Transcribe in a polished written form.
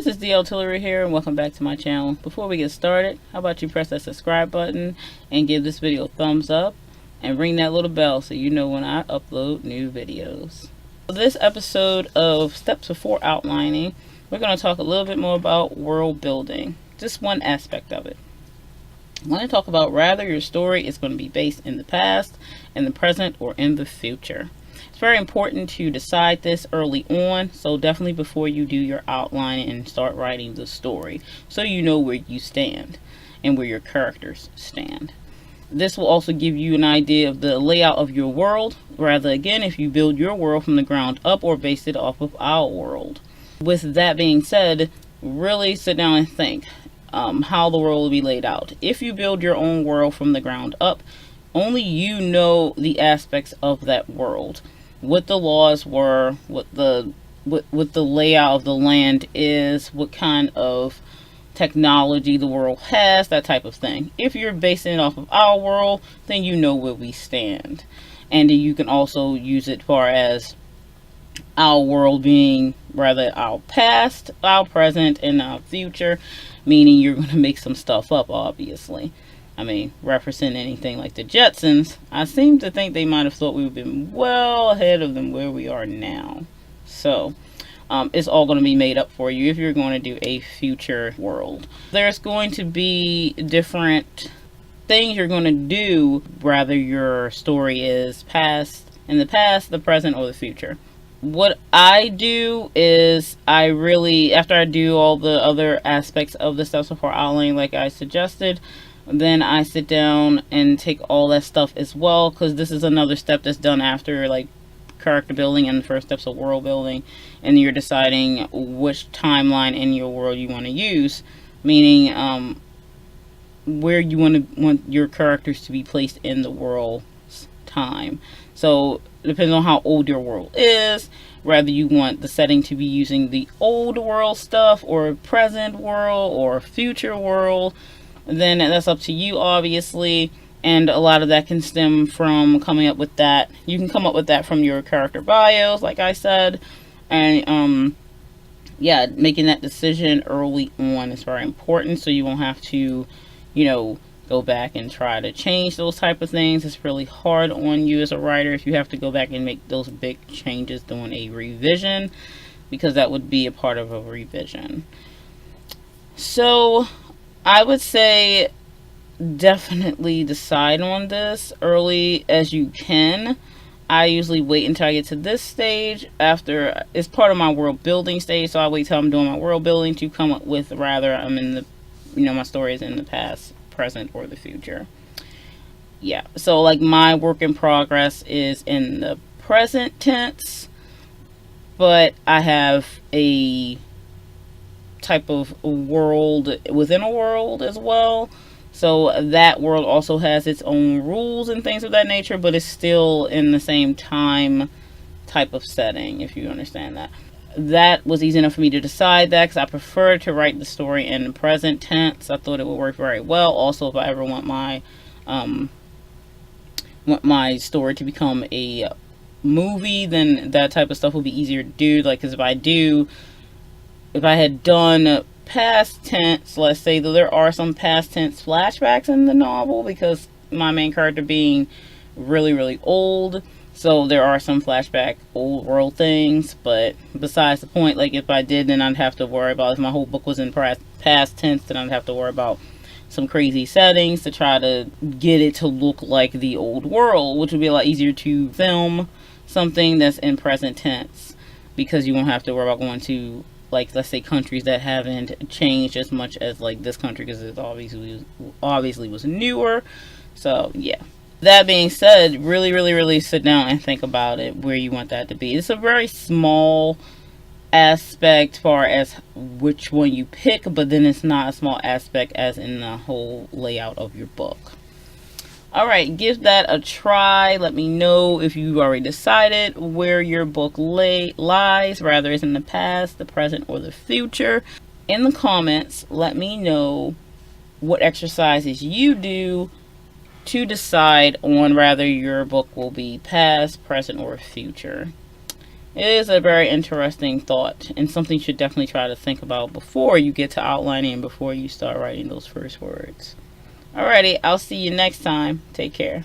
This is Tillery here, and welcome back to my channel. Before we get started, how about you press that subscribe button and give this video a thumbs up and ring that little bell so you know when I upload new videos. For this episode of Steps Before Outlining, we're going to talk a little bit more about world building, just one aspect of it. I want to talk about whether your story is going to be based in the past, in the present, or in the future. It's very important to decide this early on, so definitely before you do your outline and start writing the story, so you know where you stand and where your characters stand. This will also give you an idea of the layout of your world, rather again if you build your world from the ground up or base it off of our world. With that being said, really sit down and think how the world will be laid out. If you build your own world from the ground up, only you know the aspects of that world. What the laws were, what the layout of the land is, what kind of technology the world has, that type of thing. If you're basing it off of our world, then you know where we stand. And you can also use it far as our world being rather our past, our present, and our future, meaning you're going to make some stuff up, obviously. I mean, referencing anything like the Jetsons, I seem to think they might have thought we've been well ahead of them where we are now. So, it's all going to be made up for you if you're going to do a future world. There's going to be different things you're going to do, whether your story is in the past, the present, or the future. What I do is after I do all the other aspects of the steps before outlining like I suggested, then I sit down and take all that stuff as well, because this is another step that's done after like character building and the first steps of world building, and you're deciding which timeline in your world you want to use, meaning where you want your characters to be placed in the world's time. So it depends on how old your world is, whether you want the setting to be using the old world stuff or present world or future world. Then that's up to you, obviously, and a lot of that can stem from coming up with that. You can come up with that from your character bios, like I said, and yeah, making that decision early on is very important, so you won't have to, go back and try to change those type of things. It's really hard on you as a writer if you have to go back and make those big changes during a revision, because that would be a part of a revision. So I would say definitely decide on this early as you can. I usually wait until I get to this stage after it's part of my world building stage, so I wait till I'm doing my world building to come up with I'm in the my story is in the past, present, or the future. Yeah, so like my work in progress is in the present tense, but I have a type of world within a world as well, so that world also has its own rules and things of that nature, but it's still in the same time type of setting, if you understand that. That was easy enough for me to decide that, because I prefer to write the story in the present tense. I thought it would work very well. Also, if I ever want my story to become a movie, then that type of stuff will be easier to do. Like, because if I had done past tense, let's say, though there are some past tense flashbacks in the novel, because my main character being really, really old, so there are some flashback old world things, but besides the point, like if I did, then I'd have to worry about, if my whole book was in past tense, then I'd have to worry about some crazy settings to try to get it to look like the old world, which would be a lot easier to film something that's in present tense, because you won't have to worry about going to, like, let's say countries that haven't changed as much as like this country, because it obviously was newer. So yeah, that being said, really, really, really sit down and think about it, where you want that to be. It's a very small aspect far as which one you pick, but then it's not a small aspect as in the whole layout of your book. Alright, give that a try. Let me know if you already decided where your book lies, whether it's in the past, the present, or the future. In the comments, let me know what exercises you do to decide on whether your book will be past, present, or future. It is a very interesting thought and something you should definitely try to think about before you get to outlining and before you start writing those first words. Alrighty, I'll see you next time. Take care.